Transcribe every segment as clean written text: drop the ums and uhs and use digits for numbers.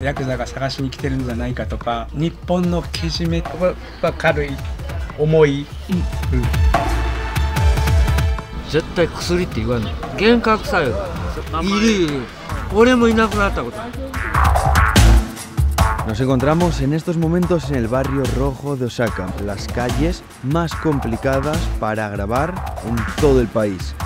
ヤクザが探しに来てるんじゃないかとか、日本のけじめは軽い、重い、絶対薬って言わない。幻覚作用がいるいる。俺もいなくなったことある。Nos encontramos en estos momentos en el barrio rojo de Osaka, las calles más complicadas para grabar en todo el país.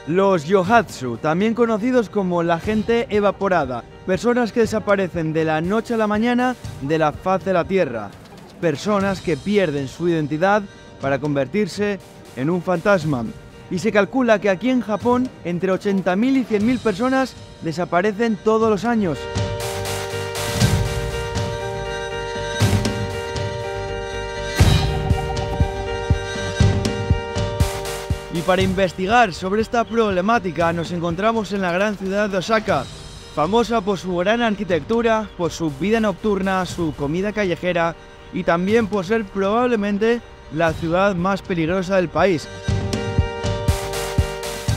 Los yohatsu, también conocidos como la gente evaporada, personas que desaparecen de la noche a la mañana de la faz de la tierra, personas que pierden su identidad para convertirse en un fantasma. Y se calcula que aquí en Japón entre 80.000 y 100.000 personas desaparecen todos los años. Y para investigar sobre esta problemática nos encontramos en la gran ciudad de Osaka, famosa por su gran arquitectura, por su vida nocturna, su comida callejera y también por ser probablemente la ciudad más peligrosa del país.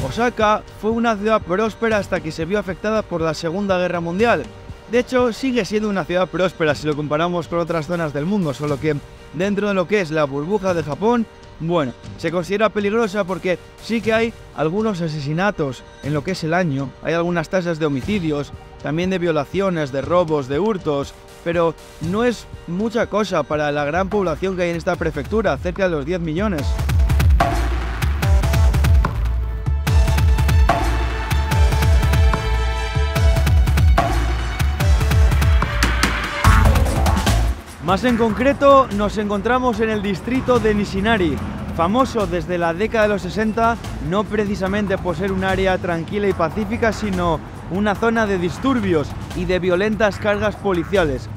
Osaka fue una ciudad próspera hasta que se vio afectada por la Segunda Guerra Mundial. De hecho, sigue siendo una ciudad próspera si lo comparamos con otras zonas del mundo, solo que dentro de lo que es la burbuja de Japón, bueno, se considera peligrosa porque sí que hay algunos asesinatos en lo que es el año, hay algunas tasas de homicidios, también de violaciones, de robos, de hurtos, pero no es mucha cosa para la gran población que hay en esta prefectura, cerca de los 10 millones. Más en concreto, nos encontramos en el distrito de Nishinari, famoso desde la década de los 60, no precisamente por ser un área tranquila y pacífica, sino una zona de disturbios y de violentas cargas policiales.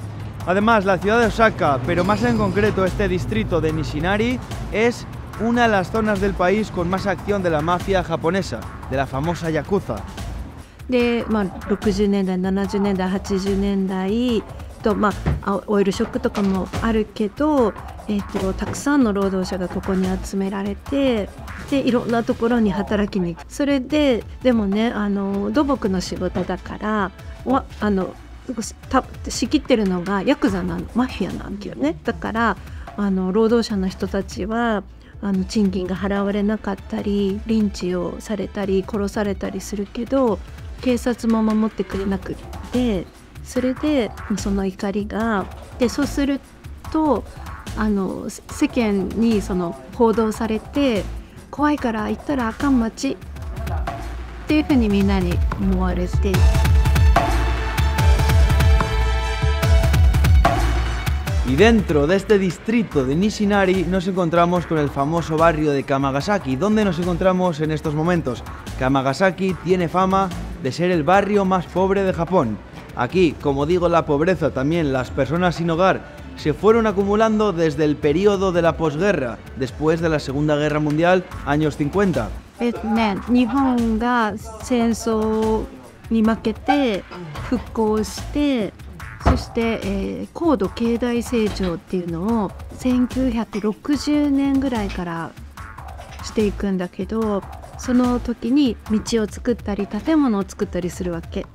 Además, la ciudad de Osaka, pero más en concreto este distrito de Nishinari, es una de las zonas del país con más acción de la mafia japonesa, de la famosa Yakuza. 60年代、70年代、80年代と、オイルショックとかもあるけど、たくさんの労働者がここに集められて、でいろんなところに働きに行く。それででもね、土木の仕事だから仕切ってるのがヤクザなの、マフィアなんだよね。だから労働者の人たちは賃金が払われなかったり、リンチをされたり殺されたりするけど、警察も守ってくれなくって、それでその怒りがで、そうすると世間に報道されて、怖いから行ったらあかん街っていうふうにみんなに思われて。Y dentro de este distrito de Nishinari nos encontramos con el famoso barrio de Kamagasaki. ¿Dónde nos encontramos en estos momentos? Kamagasaki tiene fama de ser el barrio más pobre de Japón. Aquí, como digo, la pobreza, también las personas sin hogar, se fueron acumulando desde el periodo de la posguerra, después de la Segunda Guerra Mundial, años 50. 日本が戦争に負けて復興して、そして、高度経済成長っていうのを1960年ぐらいからしていくんだけど、その時に道を作ったり建物を作ったりするわけ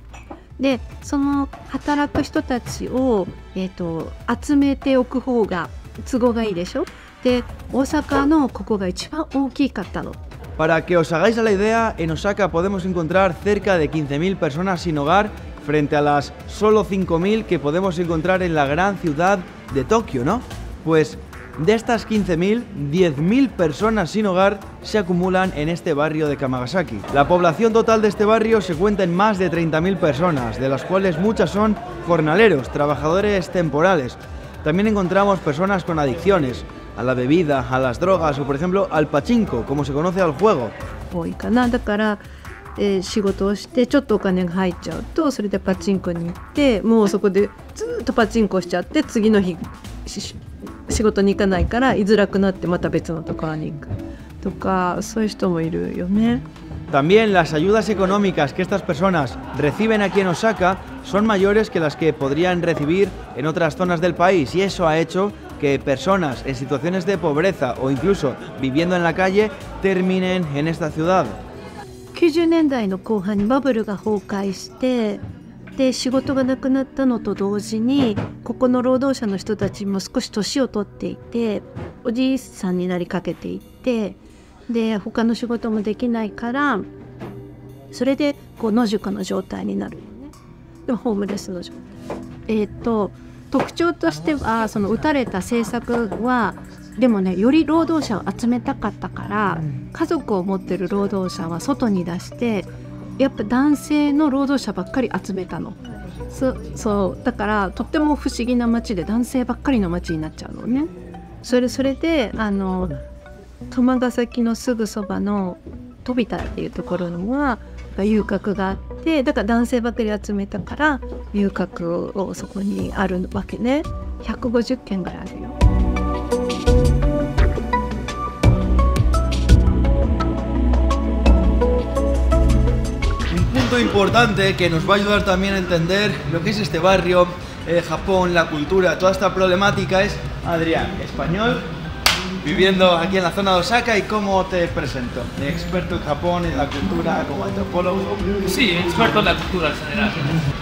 で、その働く人たちを、集めておく方が都合がいいでしょ。で、大阪のここが一番大きかったの。Para que os hagáis a la idea, en Osaka podemos encontrar cerca de 15.000 personas sin hogar frente a las solo 5.000 que podemos encontrar en la gran ciudad de Tokio, ¿no? Pues de estas 15.000, 10.000 personas sin hogar se acumulan en este barrio de Kamagasaki. La población total de este barrio se cuenta en más de 30.000 personas, de las cuales muchas son jornaleros, trabajadores temporales. También encontramos personas con adicciones a la bebida, a las drogas o, por ejemplo, al pachinko, como se conoce al juego. だから仕事をしてちょっとお金が入っちゃうと、それでパチンコに行って、もうそこでずっとパチンコしちゃって、次の日仕事に行かないから居づらくなってまた別のところに行くとか、そういう人もいるよね。También las ayudas económicas que estas personas reciben aquí en Osaka son mayores que las que podrían recibir en otras zonas del país, y eso ha hecho que personas en situaciones de pobreza o incluso viviendo en la calle terminen en esta ciudad. 90年代の後半にバブルが崩壊して、で仕事がなくなったのと同時にここの労働者の人たちも少し年を取っていて、おじいさんになりかけていて、で他の仕事もできないから、それでこう野宿の状態になるよね。でもホームレスの状態。特徴としてはその打たれた政策はでもね、より労働者を集めたかったから、家族を持ってる労働者は外に出して、やっぱ男性の労働者ばっかり集めたの。そうだからとっても不思議な街で男性ばっかりの街になっちゃうのね。それで釜ヶ崎のすぐそばの飛田っていうところには遊郭があって、だから男性ばっかり集めたから遊郭をそこにあるわけね。150軒ぐらいあるよ。Un punto importante que nos va a ayudar también a entender lo que es este barrio, Japón, la cultura, toda esta problemática es Adrián, español, viviendo aquí en la zona de Osaka. ¿Y cómo te presento? Experto en Japón, en la cultura, como antropólogo. Sí, experto en la cultura en general.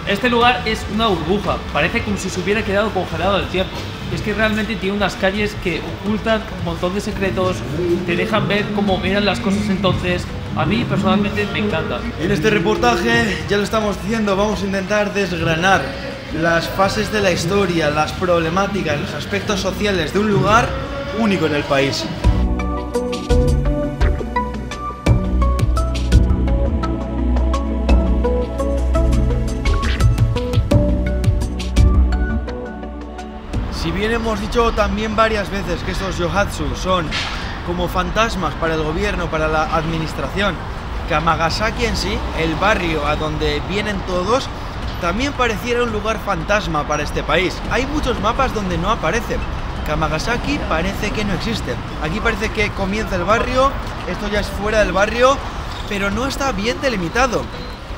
Este lugar es una burbuja, parece como si se hubiera quedado congelado el tiempo. Es que realmente tiene unas calles que ocultan un montón de secretos, te dejan ver cómo eran las cosas entonces. A mí personalmente me encanta. En este reportaje, ya lo estamos diciendo, vamos a intentar desgranar las fases de la historia, las problemáticas, los aspectos sociales de un lugar único en el país. Si bien hemos dicho también varias veces que estos yohatsu son como fantasmas para el gobierno, para la administración, Kamagasaki en sí, el barrio a donde vienen todos, también pareciera un lugar fantasma para este país. Hay muchos mapas donde no aparecen. Kamagasaki parece que no existe. Aquí parece que comienza el barrio, esto ya es fuera del barrio, pero no está bien delimitado.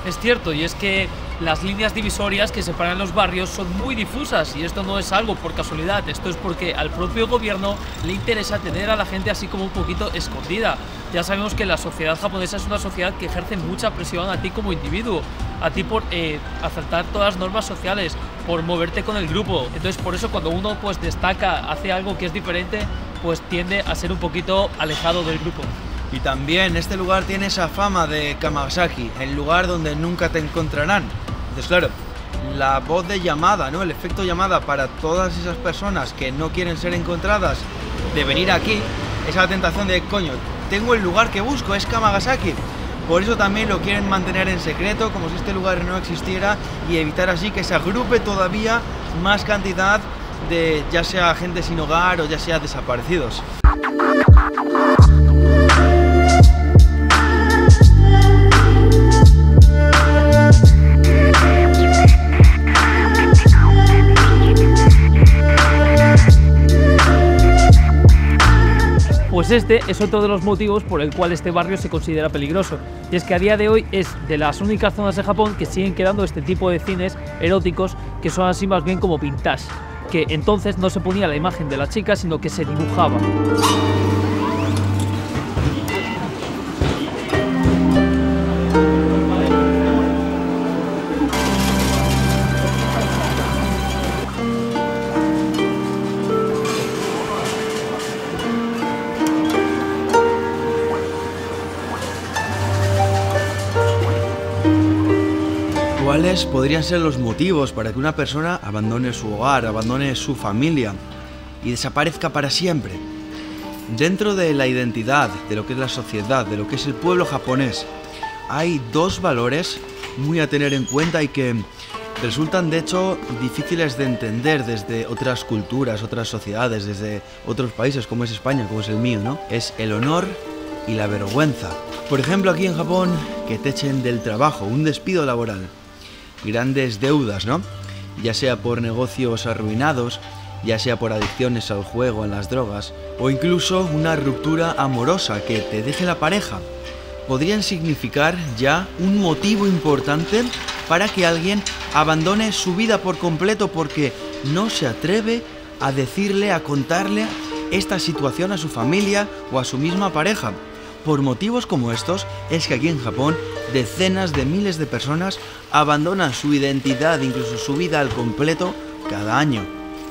Es cierto, y es que las líneas divisorias que separan los barrios son muy difusas, y esto no es algo por casualidad, esto es porque al propio gobierno le interesa tener a la gente así como un poquito escondida. Ya sabemos que la sociedad japonesa es una sociedad que ejerce mucha presión a ti como individuo, a ti por aceptar todas las normas sociales, por moverte con el grupo. Entonces por eso cuando uno pues destaca, hace algo que es diferente, pues tiende a ser un poquito alejado del grupo. Y también este lugar tiene esa fama de Kamagasaki, el lugar donde nunca te encontrarán. Entonces claro, la voz de llamada, ¿no? El efecto llamada para todas esas personas que no quieren ser encontradas de venir aquí, esa tentación de coño, tengo el lugar que busco, es Kamagasaki. Por eso también lo quieren mantener en secreto, como si este lugar no existiera, y evitar así que se agrupe todavía más cantidad de ya sea gente sin hogar o ya sea desaparecidos. Pues este es otro de los motivos por el cual este barrio se considera peligroso, y es que a día de hoy es de las únicas zonas de Japón que siguen quedando este tipo de cines eróticos que son así más bien como vintage, que entonces no se ponía la imagen de la chica sino que se dibujaba. ¿Cuáles podrían ser los motivos para que una persona abandone su hogar, abandone su familia y desaparezca para siempre? Dentro de la identidad, de lo que es la sociedad, de lo que es el pueblo japonés, hay dos valores muy a tener en cuenta y que resultan de hecho difíciles de entender desde otras culturas, otras sociedades, desde otros países como es España, como es el mío, ¿no? Es el honor y la vergüenza. Por ejemplo, aquí en Japón, que te echen del trabajo, un despido laboral, grandes deudas, ¿no? Ya sea por negocios arruinados, ya sea por adicciones al juego, a las drogas, o incluso una ruptura amorosa que te deje la pareja, podrían significar ya un motivo importante para que alguien abandone su vida por completo porque no se atreve a decirle, a contarle esta situación a su familia o a su misma pareja. Por motivos como estos es que aquí en Japón decenas de miles de personas abandonan su identidad, incluso su vida al completo, cada año.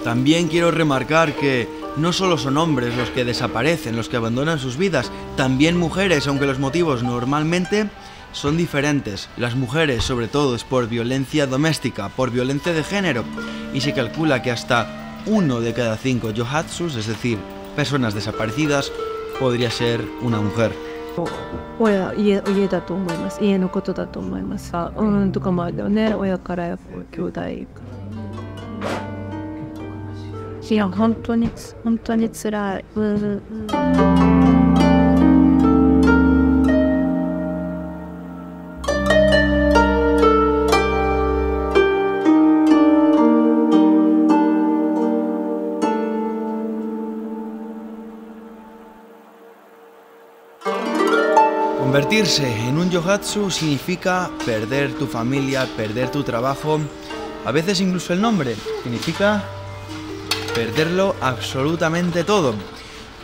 También quiero remarcar que no solo son hombres los que desaparecen, los que abandonan sus vidas, también mujeres, aunque los motivos normalmente son diferentes. Las mujeres, sobre todo, es por violencia doméstica, por violencia de género, y se calcula que hasta 1 de cada 5 yohatsus, es decir, personas desaparecidas, podría ser una mujer. 家だと思います。家のことだと思います。とかもあるよね。親からやっぱ兄弟。いや本当に辛い。Convertirse en un yohatsu significa perder tu familia, perder tu trabajo, a veces incluso el nombre. Significa perderlo absolutamente todo.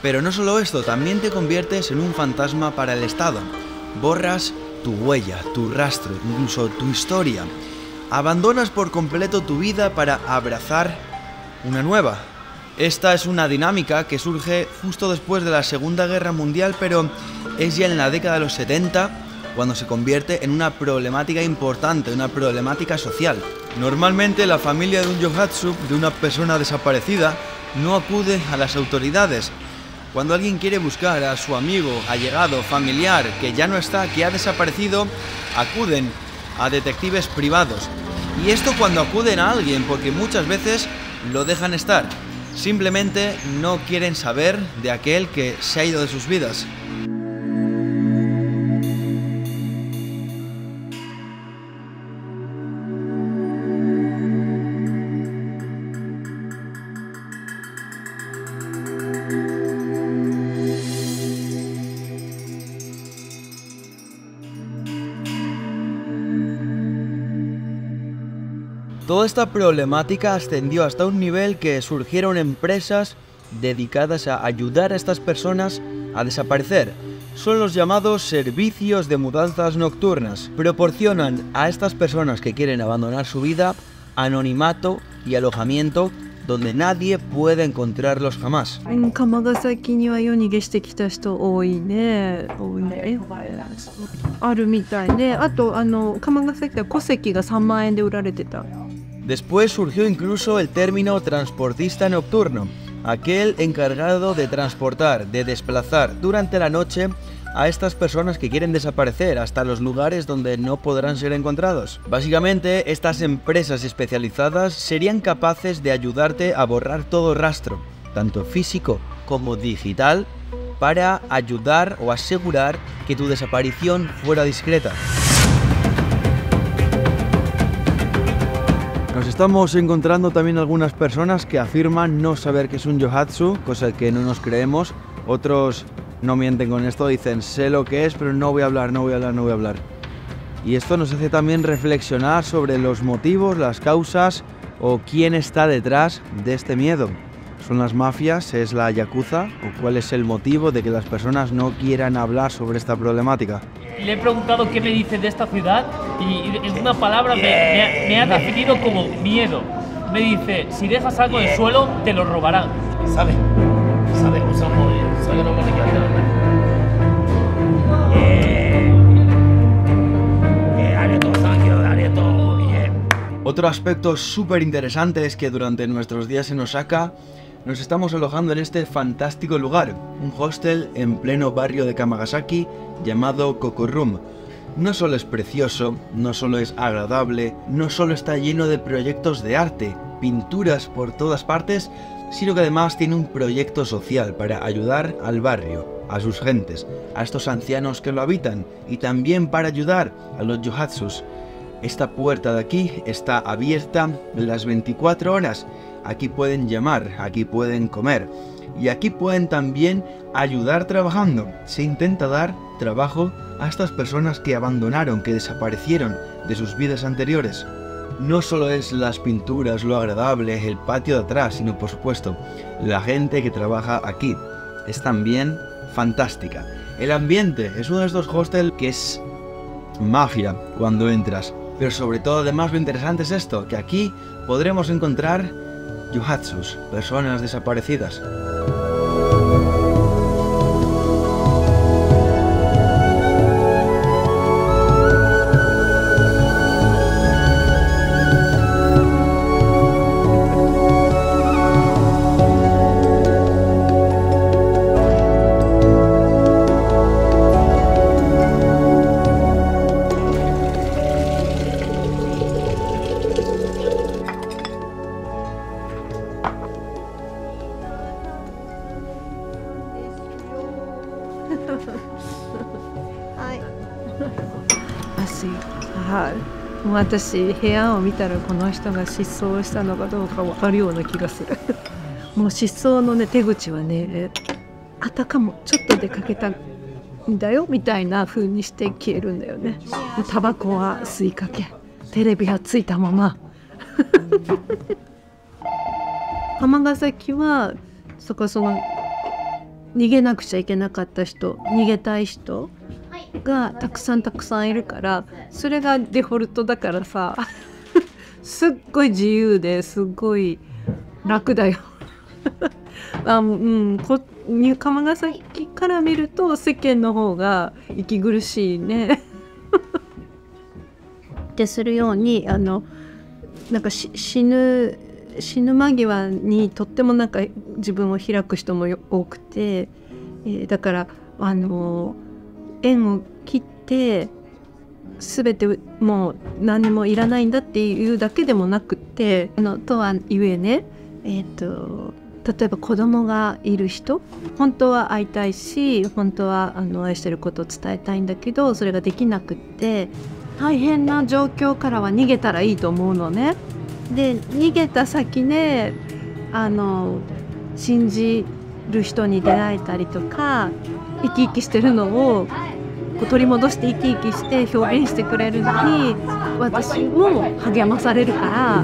Pero no solo esto, también te conviertes en un fantasma para el Estado. Borras tu huella, tu rastro, incluso tu historia. Abandonas por completo tu vida para abrazar una nueva. Esta es una dinámica que surge justo después de la Segunda Guerra Mundial, pero es ya en la década de los 70 cuando se convierte en una problemática importante, una problemática social. Normalmente la familia de un yohatsu, de una persona desaparecida, no acude a las autoridades. Cuando alguien quiere buscar a su amigo, allegado, familiar, que ya no está, que ha desaparecido, acuden a detectives privados. Y esto cuando acuden a alguien, porque muchas veces lo dejan estar. Simplemente no quieren saber de aquel que se ha ido de sus vidas. Toda esta problemática ascendió hasta un nivel que surgieron empresas dedicadas a ayudar a estas personas a desaparecer. Son los llamados servicios de mudanzas nocturnas. Proporcionan a estas personas que quieren abandonar su vida anonimato y alojamiento donde nadie puede encontrarlos jamás. 釜ヶ崎には夜逃げしてきた人多いね。あるみたいね。あと釜ヶ崎は戸籍が3万円で売られてた。 Después surgió incluso el término transportista nocturno, aquel encargado de transportar, de desplazar durante la noche a estas personas que quieren desaparecer hasta los lugares donde no podrán ser encontrados. Básicamente, estas empresas especializadas serían capaces de ayudarte a borrar todo rastro, tanto físico como digital, para ayudar o asegurar que tu desaparición fuera discreta. Nos estamos encontrando también algunas personas que afirman no saber qué es un yohatsu, cosa que no nos creemos. Otros no mienten con esto, dicen sé lo que es, pero no voy a hablar. Y esto nos hace también reflexionar sobre los motivos, las causas o quién está detrás de este miedo. ¿Son las mafias? ¿Es la yakuza? ¿O cuál es el motivo de que las personas no quieran hablar sobre esta problemática? Le he preguntado qué me dice de esta ciudad y en una palabra me ha definido como miedo. Me dice, si dejas algo en el suelo, te lo robarán. ¿Sabe? Otro aspecto súper interesante es que durante nuestros días en Osaka nos estamos alojando en este fantástico lugar, un hostel en pleno barrio de Kamagasaki llamado Kokorum. No solo es precioso, no solo es agradable, no solo está lleno de proyectos de arte, pinturas por todas partes, sino que además tiene un proyecto social para ayudar al barrio, a sus gentes, a estos ancianos que lo habitan y también para ayudar a los yohatsus. Esta puerta de aquí está abierta las 24 horas. Aquí pueden llamar, aquí pueden comer y aquí pueden también ayudar trabajando. Se intenta dar trabajo a estas personas que abandonaron, que desaparecieron de sus vidas anteriores. no solo es las pinturas, lo agradable, el patio de atrás, sino por supuesto la gente que trabaja aquí. Es también fantástica. El ambiente es uno de estos hostels que es magia cuando entras. Pero sobre todo, además, lo interesante es esto, que aquí podremos encontrar yuhatsus, personas desaparecidas.はい、私部屋を見たらこの人が失踪したのかどうか分かるような気がするもう失踪のね手口はね、あたかもちょっと出かけたんだよみたいな風にして消えるんだよね。タバコは吸いかけ、テレビはついたまま尼崎はその逃げなくちゃいけなかった人、逃げたい人がたくさんいるから、それがデフォルトだからさすっごい自由ですっごい楽だよ尼崎から見ると世間の方が息苦しいねってするようになんか死ぬ間際にとってもなんか自分を開く人も多くて、だから縁を切って全てもう何もいらないんだっていうだけでもなくて、とはいえね、例えば子供がいる人、本当は会いたいし本当は愛してることを伝えたいんだけどそれができなくって大変な状況からは逃げたらいいと思うのね。で逃げた先ね信じる人に出会えたりとか生き生きしてるのを取り戻して生き生きして表現してくれるのに私も励まされるか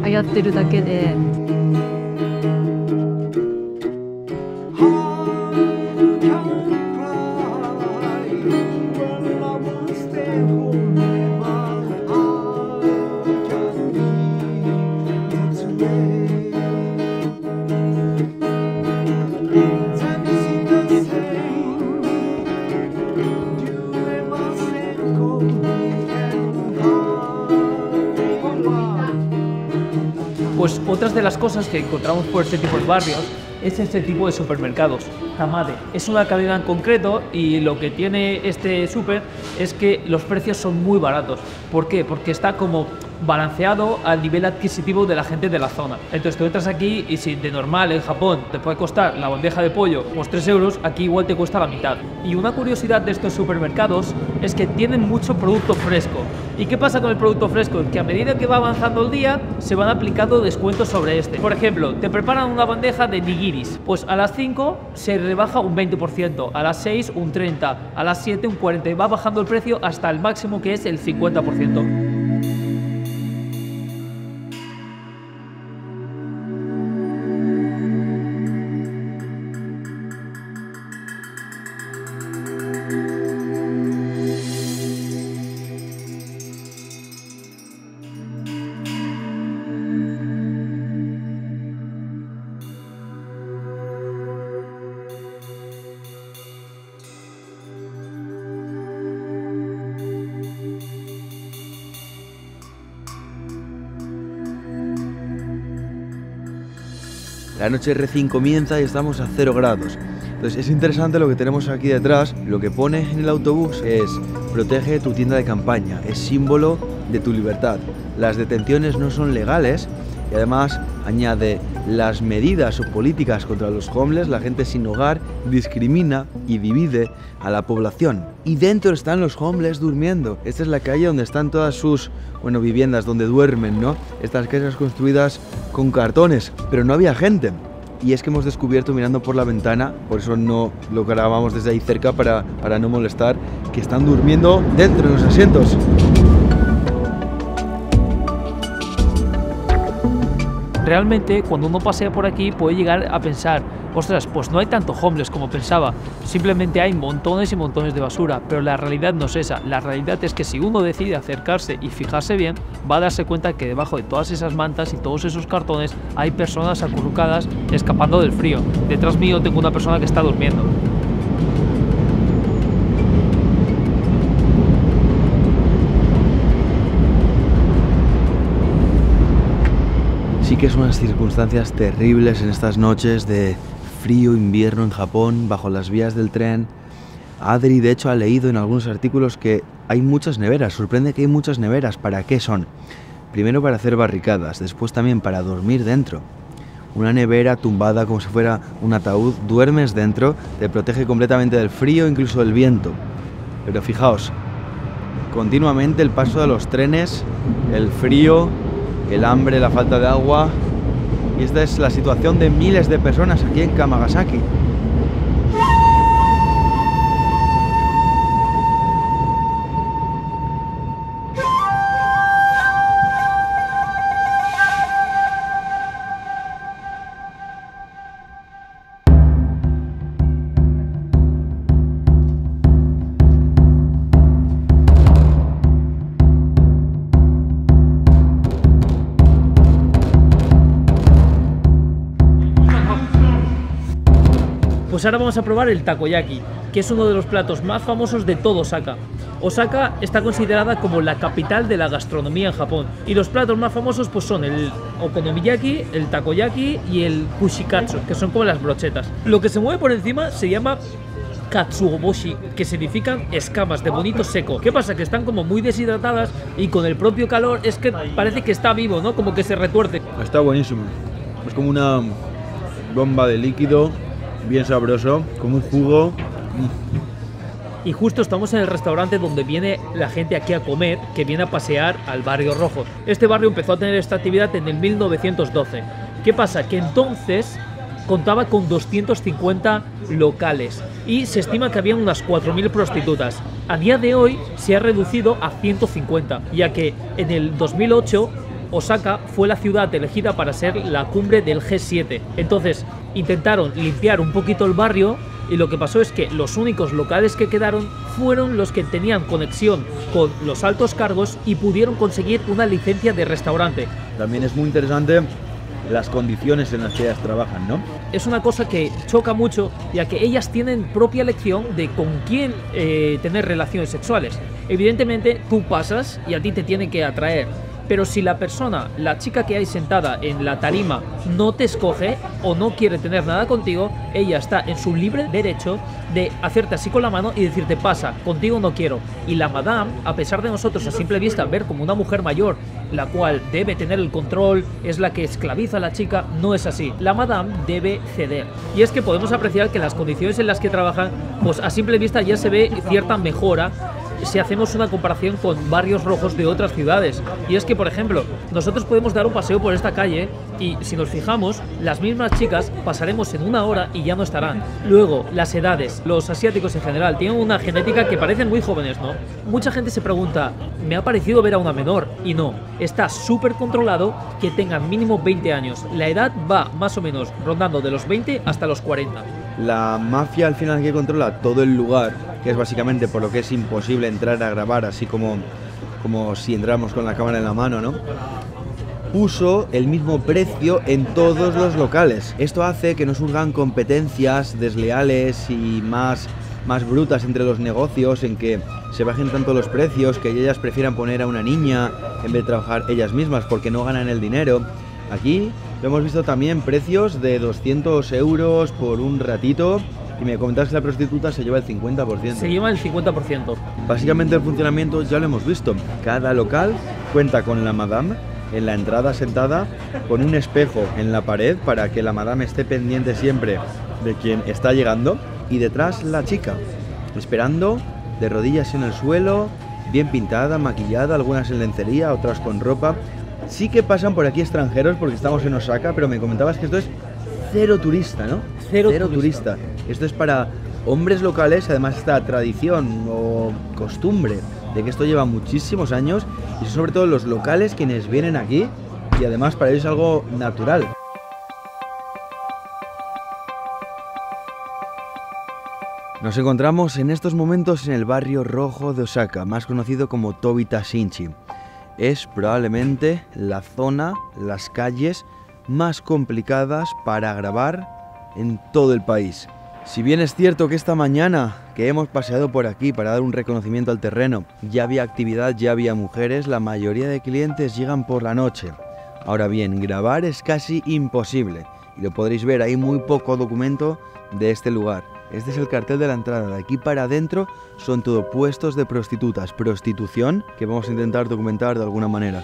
らやってるだけで。Pues otras de las cosas que encontramos por este tipo de barrios es este tipo de supermercados. Hamade es una cadena en concreto y lo que tiene este súper es que los precios son muy baratos. ¿Por qué? Porque está como balanceado al nivel adquisitivo de la gente de la zona. Entonces tú entras aquí y si de normal en Japón te puede costar la bandeja de pollo pues 3 euros, aquí igual te cuesta la mitad. Y una curiosidad de estos supermercados es que tienen mucho producto fresco. ¿Y qué pasa con el producto fresco? Que a medida que va avanzando el día se van aplicando descuentos sobre este. Por ejemplo, te preparan una bandeja de nigiris, pues a las 5 se rebaja un 20%, a las 6 un 30%, a las 7 un 40% y va bajando el precio hasta el máximo que es el 50%. La noche recién comienza y estamos a 0 grados. Entonces es interesante lo que tenemos aquí detrás. Lo que pone en el autobús es: protege tu tienda de campaña, es símbolo de tu libertad. Las detenciones no son legales y además añade: las medidas o políticas contra los homeless, la gente sin hogar, discrimina y divide a la población. Y dentro están los homeless durmiendo. Esta es la calle donde están todas sus, viviendas donde duermen, ¿no? Estas casas construidas con cartones, pero no había gente. Y es que hemos descubierto mirando por la ventana, por eso no lo grabamos desde ahí cerca para no molestar, que están durmiendo dentro de los asientos. realmente cuando uno pasea por aquí puede llegar a pensar, ostras, pues no hay tanto homeless como pensaba, simplemente hay montones y montones de basura, pero la realidad no es esa. La realidad es que si uno decide acercarse y fijarse bien, va a darse cuenta que debajo de todas esas mantas y todos esos cartones hay personas acurrucadas escapando del frío. Detrás mío tengo una persona que está durmiendo. Sí que son unas circunstancias terribles en estas noches de frío invierno en Japón, bajo las vías del tren. Adri, de hecho, ha leído en algunos artículos que hay muchas neveras. Sorprende que hay muchas neveras. ¿Para qué son? Primero para hacer barricadas, después también para dormir dentro. Una nevera tumbada como si fuera un ataúd, duermes dentro, te protege completamente del frío, incluso del viento. Pero fijaos, continuamente el paso de los trenes, el frío, el hambre, la falta de agua. Y esta es la situación de miles de personas aquí en Kamagasaki. Pues ahora vamos a probar el takoyaki, que es uno de los platos más famosos de todo Osaka. Osaka está considerada como la capital de la gastronomía en Japón, y los platos más famosos pues son el okonomiyaki, el takoyaki y el kushikatsu, que son como las brochetas. Lo que se mueve por encima se llama katsuoboshi, que significan escamas de bonito seco. ¿Qué pasa? Que están como muy deshidratadas y con el propio calor es que parece que está vivo, ¿no? Como que se retuerce. Está buenísimo. Es como una bomba de líquido, bien sabroso, como un jugo. Y justo estamos en el restaurante donde viene la gente aquí a comer, que viene a pasear al Barrio Rojo. Este barrio empezó a tener esta actividad en el 1912. ¿Qué pasa? Que entonces contaba con 250 locales y se estima que había unas 4.000 prostitutas. A día de hoy se ha reducido a 150, ya que en el 2008 Osaka fue la ciudad elegida para ser la cumbre del G7. Entonces intentaron limpiar un poquito el barrio y lo que pasó es que los únicos locales que quedaron fueron los que tenían conexión con los altos cargos y pudieron conseguir una licencia de restaurante. También es muy interesante las condiciones en las que ellas trabajan, ¿no? Es una cosa que choca mucho, ya que ellas tienen propia elección de con quién tener relaciones sexuales. Evidentemente tú pasas y a ti te tienen que atraer, pero si la persona, la chica que hay sentada en la tarima, no te escoge o no quiere tener nada contigo, ella está en su libre derecho de hacerte así con la mano y decirte pasa, contigo no quiero. Y la madame, a pesar de nosotros a simple vista ver como una mujer mayor, la cual debe tener el control, es la que esclaviza a la chica, no es así. La madame debe ceder. Y es que podemos apreciar que las condiciones en las que trabajan, pues a simple vista ya se ve cierta mejora si hacemos una comparación con barrios rojos de otras ciudades. Y es que, por ejemplo, nosotros podemos dar un paseo por esta calle y si nos fijamos, las mismas chicas pasaremos en una hora y ya no estarán. Luego, las edades, los asiáticos en general tienen una genética que parecen muy jóvenes, ¿no? Mucha gente se pregunta, me ha parecido ver a una menor, y no, está súper controlado que tengan mínimo 20 años. La edad va más o menos rondando de los 20 hasta los 40. La mafia al final que controla todo el lugar, que es básicamente por lo que es imposible entrar a grabar así como si entráramos con la cámara en la mano, ¿no? Puso el mismo precio en todos los locales. Esto hace que no surjan competencias desleales y más brutas entre los negocios, en que se bajen tanto los precios, que ellas prefieran poner a una niña en vez de trabajar ellas mismas porque no ganan el dinero. Aquí lo hemos visto también precios de 200 euros por un ratito. Y me comentabas que la prostituta se lleva el 50%. Se lleva el 50%. Básicamente el funcionamiento ya lo hemos visto. Cada local cuenta con la madame en la entrada sentada, con un espejo en la pared para que la madame esté pendiente siempre de quien está llegando. Y detrás la chica, esperando, de rodillas en el suelo, bien pintada, maquillada, algunas en lencería, otras con ropa. Sí que pasan por aquí extranjeros porque estamos en Osaka, pero me comentabas que esto es cero turista, ¿no? Cero turista. Esto es para hombres locales, además esta tradición o costumbre de que esto lleva muchísimos años y son sobre todo los locales quienes vienen aquí y además para ellos es algo natural. Nos encontramos en estos momentos en el barrio rojo de Osaka, más conocido como Tobita Shinchi. Es probablemente la zona, las calles más complicadas para grabar en todo el país. Si bien es cierto que esta mañana que hemos paseado por aquí para dar un reconocimiento al terreno, ya había actividad, ya había mujeres, la mayoría de clientes llegan por la noche. Ahora bien, grabar es casi imposible y lo podréis ver, hay muy poco documento de este lugar. Este es el cartel de la entrada, de aquí para adentro son todo puestos de prostitutas, prostitución que vamos a intentar documentar de alguna manera.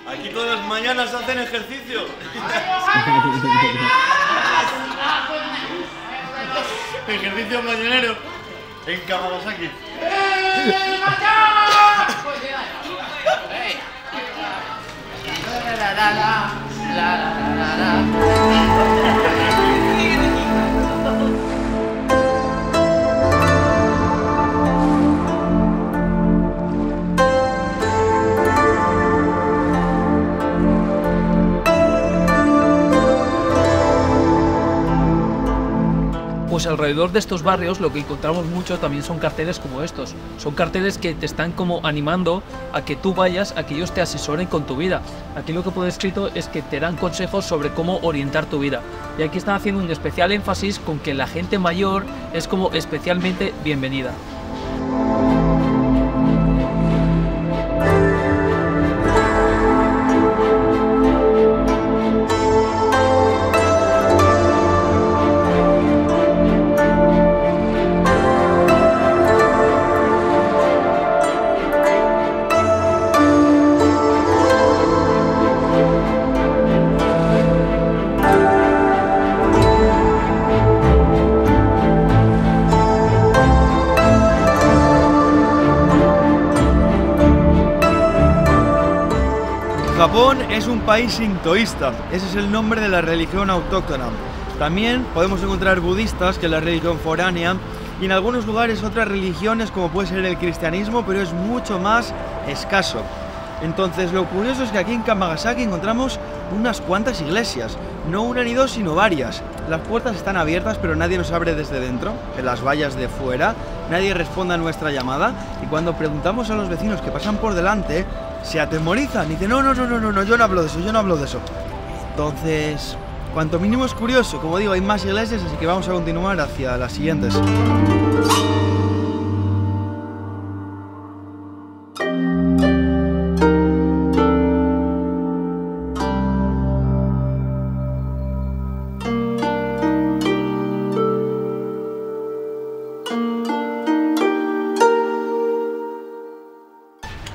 Aquí todas las mañanas hacen ejercicio. Ejercicio mañanero en Kamagasaki. Pues alrededor de estos barrios lo que encontramos mucho también son carteles como estos. Son carteles que te están como animando a que tú vayas, a que ellos te asesoren con tu vida. Aquí lo que pone escrito es que te dan consejos sobre cómo orientar tu vida. Y aquí están haciendo un especial énfasis con que la gente mayor es como especialmente bienvenida. Japón es un país sintoísta, ese es el nombre de la religión autóctona. También podemos encontrar budistas, que es la religión foránea, y en algunos lugares otras religiones como puede ser el cristianismo, pero es mucho más escaso. Entonces lo curioso es que aquí en Kamagasaki encontramos unas cuantas iglesias, no una ni dos sino varias. Las puertas están abiertas pero nadie nos abre desde dentro, en las vallas de fuera, nadie responde a nuestra llamada y cuando preguntamos a los vecinos que pasan por delante se atemorizan y dicen no, yo no hablo de eso, yo no hablo de eso. Entonces, cuanto mínimo es curioso, como digo, hay más iglesias, así que vamos a continuar hacia las siguientes.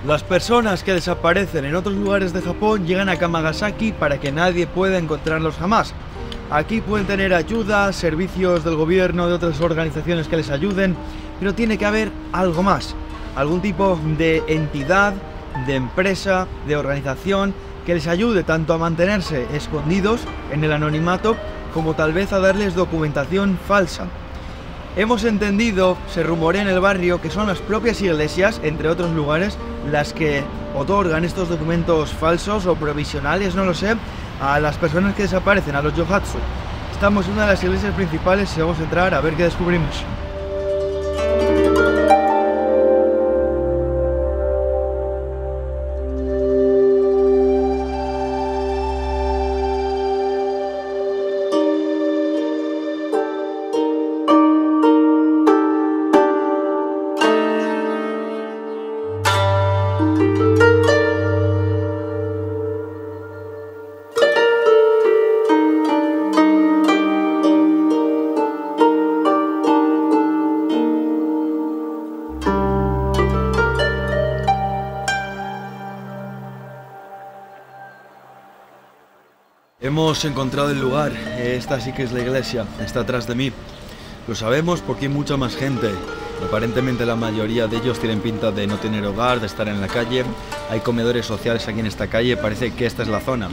Las personas que desaparecen en otros lugares de Japón llegan a Kamagasaki para que nadie pueda encontrarlos jamás. Aquí pueden tener ayuda, servicios del gobierno, de otras organizaciones que les ayuden, pero tiene que haber algo más, algún tipo de entidad, de empresa, de organización que les ayude tanto a mantenerse escondidos en el anonimato como tal vez a darles documentación falsa. Hemos entendido, se rumorea en el barrio, que son las propias iglesias, entre otros lugares, las que otorgan estos documentos falsos o provisionales, no lo sé, a las personas que desaparecen, a los yohatsu. Estamos en una de las iglesias principales y vamos a entrar a ver qué descubrimos. Hemos encontrado el lugar, esta sí que es la iglesia, está atrás de mí. Lo sabemos porque hay mucha más gente. Aparentemente la mayoría de ellos tienen pinta de no tener hogar, de estar en la calle. Hay comedores sociales aquí en esta calle, parece que esta es la zona.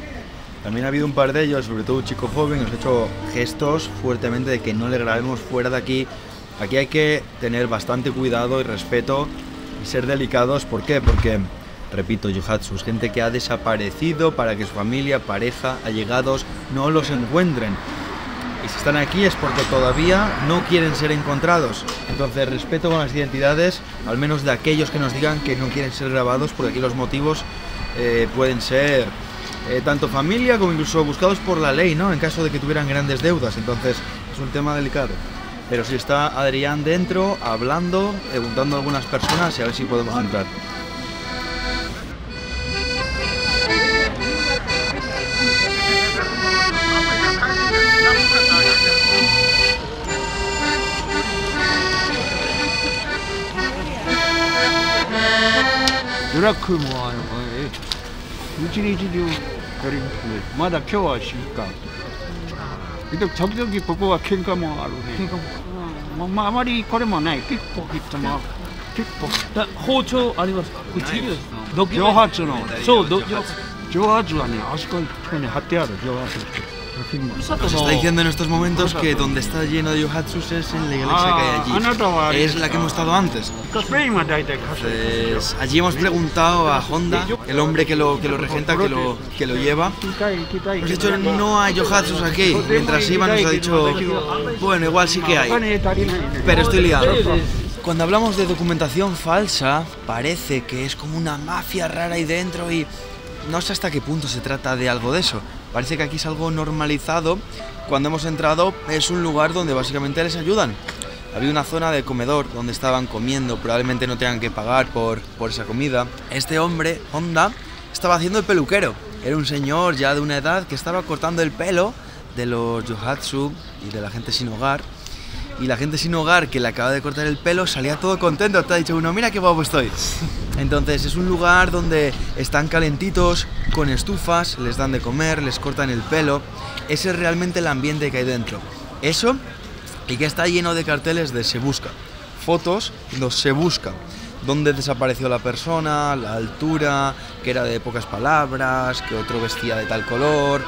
También ha habido un par de ellos, sobre todo un chico joven, nos ha hecho gestos fuertemente de que no le grabemos fuera de aquí. Aquí hay que tener bastante cuidado y respeto y ser delicados. ¿Por qué? Porque, repito, Yohatsu es gente que ha desaparecido para que su familia, pareja, allegados no los encuentren. Y si están aquí es porque todavía no quieren ser encontrados. Entonces, respeto con las identidades, al menos de aquellos que nos digan que no quieren ser grabados, porque aquí los motivos pueden ser tanto familia como incluso buscados por la ley, ¿no? En caso de que tuvieran grandes deudas. Entonces, es un tema delicado. Pero si está Adrián dentro, hablando, preguntando a algunas personas y a ver si podemos entrar. 연락을 뭐 일주일 거리는데 마다 겨워하시니까 이렇게 적적이 보고가 캔가 뭐 하루네 뭐 아무리これもないピッポキットもピッポ包丁あります。これ蒸発のそう、蒸発はねあそこに貼ってある蒸発 Nos está diciendo en estos momentos que donde está lleno de yohatsus es en la iglesia que hay allí. Es la que hemos estado antes. Pues, allí hemos preguntado a Honda, el hombre que lo regenta, que lo lleva. Hemos dicho no hay yohatsus aquí. Mientras iba nos ha dicho, bueno, igual sí que hay, pero estoy liado. Cuando hablamos de documentación falsa, parece que es como una mafia rara ahí dentro y no sé hasta qué punto se trata de algo de eso. Parece que aquí es algo normalizado. Cuando hemos entrado es un lugar donde básicamente les ayudan. Había una zona de comedor donde estaban comiendo, probablemente no tengan que pagar por esa comida. Este hombre, Honda, estaba haciendo el peluquero. Era un señor ya de una edad que estaba cortando el pelo de los yohatsu y de la gente sin hogar. Y la gente sin hogar que le acaba de cortar el pelo salía todo contento. Te ha dicho uno, mira qué guapo estoy. Entonces es un lugar donde están calentitos, con estufas, les dan de comer, les cortan el pelo. Ese es realmente el ambiente que hay dentro. Eso, y que está lleno de carteles de se busca. Fotos donde se busca. Dónde desapareció la persona, la altura, que era de pocas palabras, que otro vestía de tal color.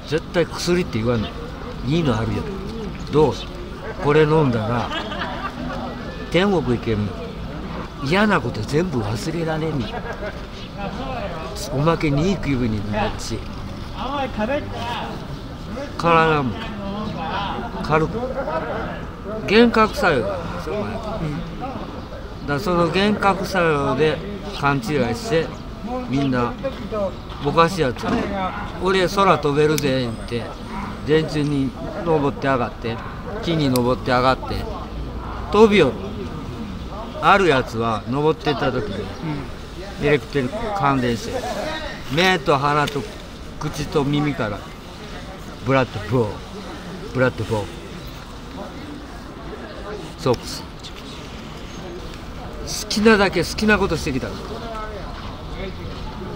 絶対薬って言わない。いいのあるよ。どう？これ飲んだら天国行ける。嫌なこと全部忘れられる。おまけにいい気分になるし、体も軽く。幻覚作用があるんですよ、これ。だからその幻覚作用で勘違いしてみんなぼかしやつね。俺空飛べるぜって電柱に登って上がって木に登って上がって飛びよる。あるやつは登ってった時にエレクトリック感電して目と鼻と口と耳からブラッドフォーブラッドフォーソックス好きなだけ好きなことしてきた。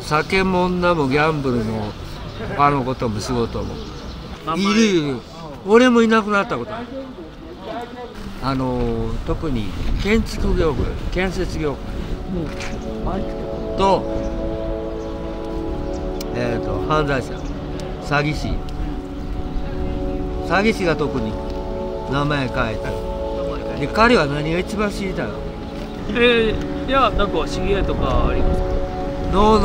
酒も女もギャンブルも他のことも仕事もいる。俺もいなくなったことある。特に建築業界、建設業界と犯罪者、詐欺師が特に名前変えた。で彼は何が一番知りたいの？いや、なんか知り合いとかありますか？No.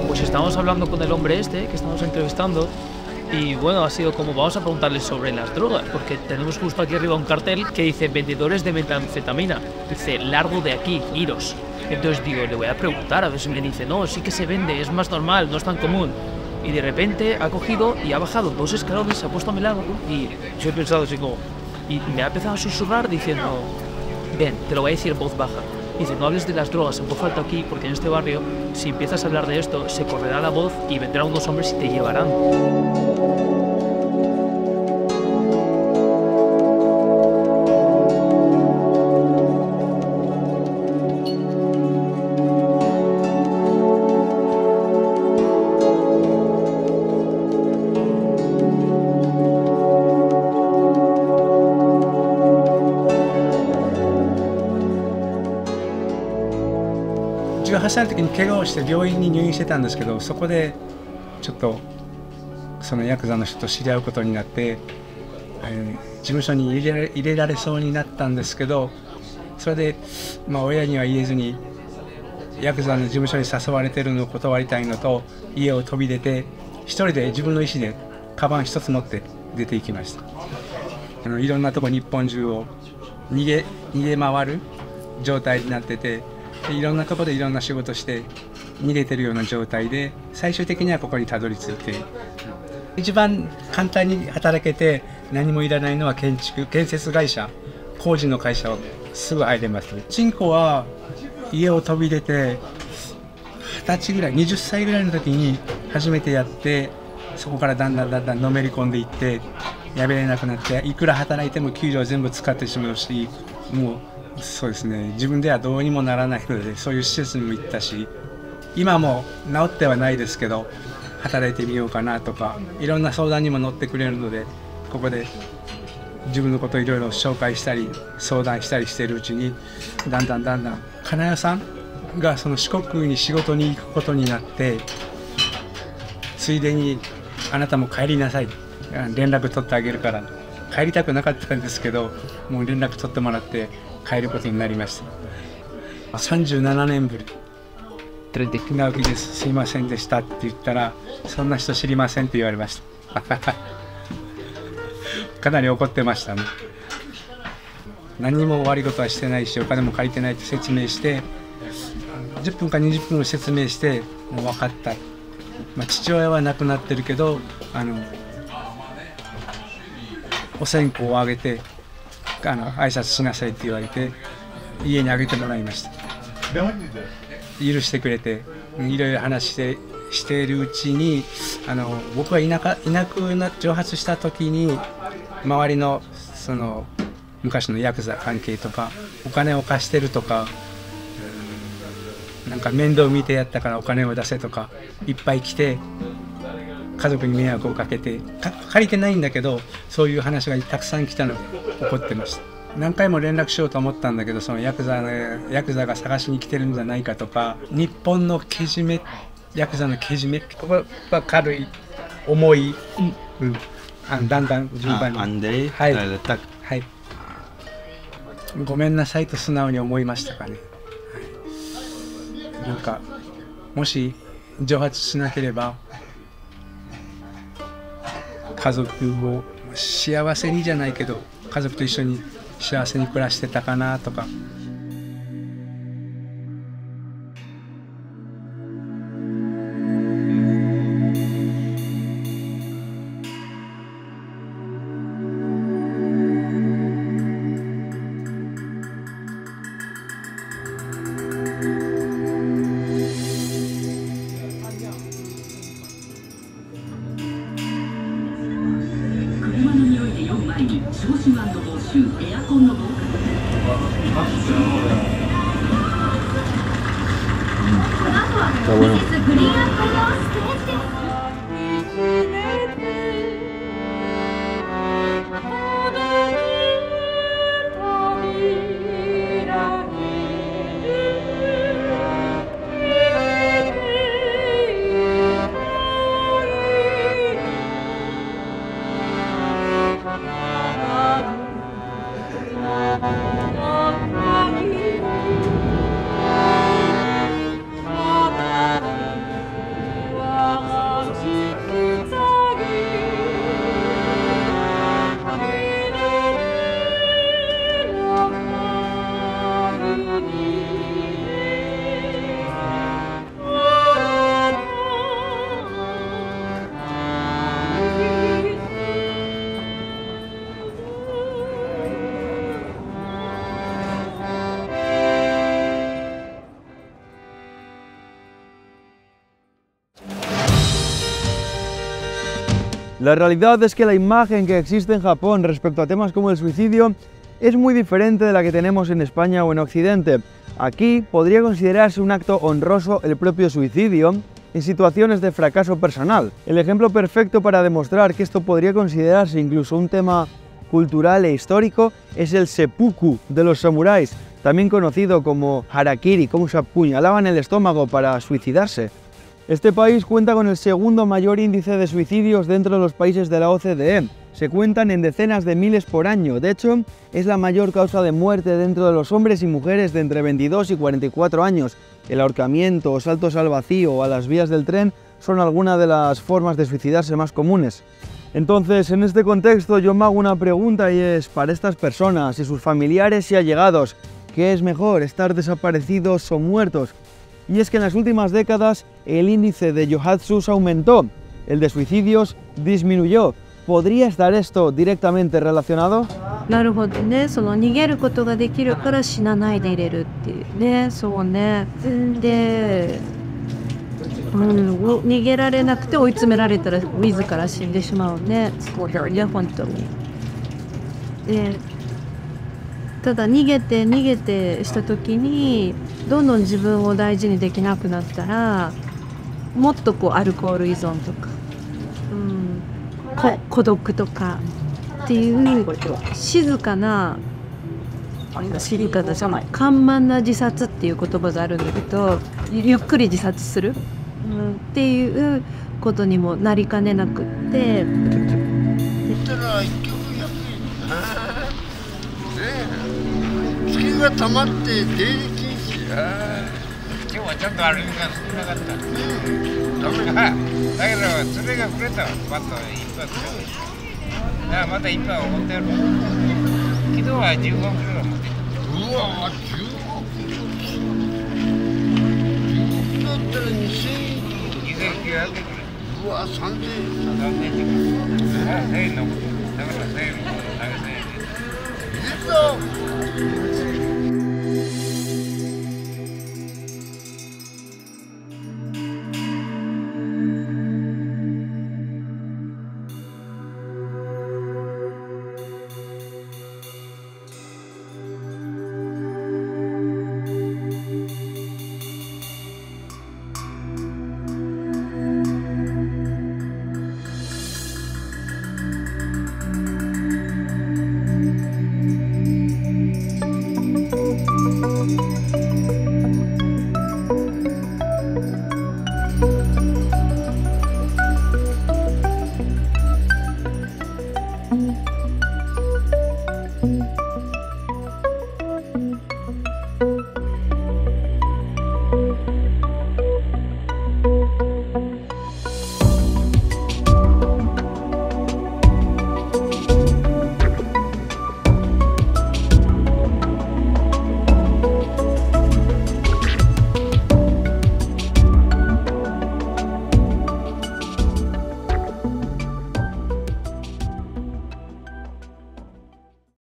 Pues estamos hablando con el hombre este que estamos entrevistando Y bueno, ha sido como vamos a preguntarles sobre las drogas, porque tenemos justo aquí arriba un cartel que dice vendedores de metanfetamina, dice largo de aquí, iros. Entonces digo, le voy a preguntar a ver si me dice, no, sí que se vende, es más normal, no es tan común. Y de repente ha cogido y ha bajado 2 escalones, se ha puesto a mi lado y yo he pensado así como... Y me ha empezado a susurrar diciendo, ven, te lo voy a decir en voz baja. Dice, no hables de las drogas en voz alta aquí, porque en este barrio, si empiezas a hablar de esto, se correrá la voz y vendrán unos hombres y te llevarán. 18歳の時に怪我をして病院に入院してたんですけど、そこでちょっとそのヤクザの人と知り合うことになって、事務所に入れられそうになったんですけど、それで、親には言えずにヤクザの事務所に誘われてるのを断りたいのと、家を飛び出て一人で自分の意思でカバン一つ持って出て行きました。いろんなとこ日本中を逃げ回る状態になってて、いろんなとこでいろんな仕事して逃げてるような状態で、最終的にはここにたどり着いて、一番簡単に働けて何もいらないのは建設会社、工事の会社をすぐ入れます。チンコは家を飛び出て20歳ぐらい、20歳ぐらいの時に初めてやって、そこからだんだんのめり込んでいってやめれなくなって、いくら働いても給料全部使ってしまうし、もうそうですね、自分ではどうにもならないので、そういう施設にも行ったし、今も治ってはないですけど働いてみようかなとか、いろんな相談にも乗ってくれるので、ここで自分のことをいろいろ紹介したり相談したりしているうちに、だんだん金谷さんがその四国に仕事に行くことになって、ついでにあなたも帰りなさい、連絡取ってあげるから。帰りたくなかったんですけど、もう連絡取ってもらって帰ることになりました。37年ぶり。直樹です、すいませんでしたって言ったら、そんな人知りませんって言われました。かなり怒ってましたね。何にも悪いことはしてないし、お金も借りてないって説明して、10分か20分説明して、もう分かった。父親は亡くなってるけど、お線香をあげて挨拶しなさいって言われて、家にあげてもらいました。許してくれて、いろいろ話しているうちに、僕がいなく蒸発した時に、周りのその昔のヤクザ関係とか、お金を貸してるとか、なんか面倒見てやったからお金を出せとかいっぱい来て、家族に迷惑をかけて、借りてないんだけどそういう話がたくさん来たので怒ってました。何回も連絡しようと思ったんだけど、そのヤクザが探しに来てるんじゃないかとか、日本のけじめ、ヤクザのけじめは軽い、重い、だんだん順番に、はい、ごめんなさいと素直に思いましたかね。なんかもし蒸発しなければ、家族を幸せにじゃないけど、家族と一緒に幸せに暮らしてたかなとか。「La realidad es que la imagen que existe en Japón respecto a temas como el suicidio es muy diferente de la que tenemos en España o en Occidente. Aquí podría considerarse un acto honroso el propio suicidio en situaciones de fracaso personal. El ejemplo perfecto para demostrar que esto podría considerarse incluso un tema cultural e histórico es el seppuku de los samuráis, también conocido como harakiri, como se apuñalaban el estómago para suicidarse. Este país cuenta con el segundo mayor índice de suicidios dentro de los países de la OCDE. Se cuentan en decenas de miles por año. De hecho, es la mayor causa de muerte dentro de los hombres y mujeres de entre 22 y 44 años. El ahorcamiento o saltos al vacío o a las vías del tren son algunas de las formas de suicidarse más comunes. Entonces, en este contexto yo me hago una pregunta y es, para estas personas y sus familiares y allegados, ¿qué es mejor, estar desaparecidos o muertos? Y es que en las últimas décadas el índice de yohatsus aumentó, el de suicidios disminuyó. ¿Podría estar esto directamente relacionado? なるほどね。その逃げることができるから死なないでいれるっていうね。そうね。で、逃げられなくて追い詰められたら自ら死んでしまうね。そうだよね、本当に。で、ただ逃げてした時にどんどん自分を大事にできなくなったら、もっとこうアルコール依存とか、孤独とかっていう静かな緩慢な自殺っていう言葉があるんだけど、ゆっくり自殺する、っていうことにもなりかねなくって。月が溜まって出入り禁止。今日はちょっと歩きが少なかった。だけどそれがくれたわ。バッと一発だからまた一杯おごってやる。昨日は15キロ持ってた。うわ、15キロ。だったら2900円。うわ、3000円。3000円。1000円残ってる。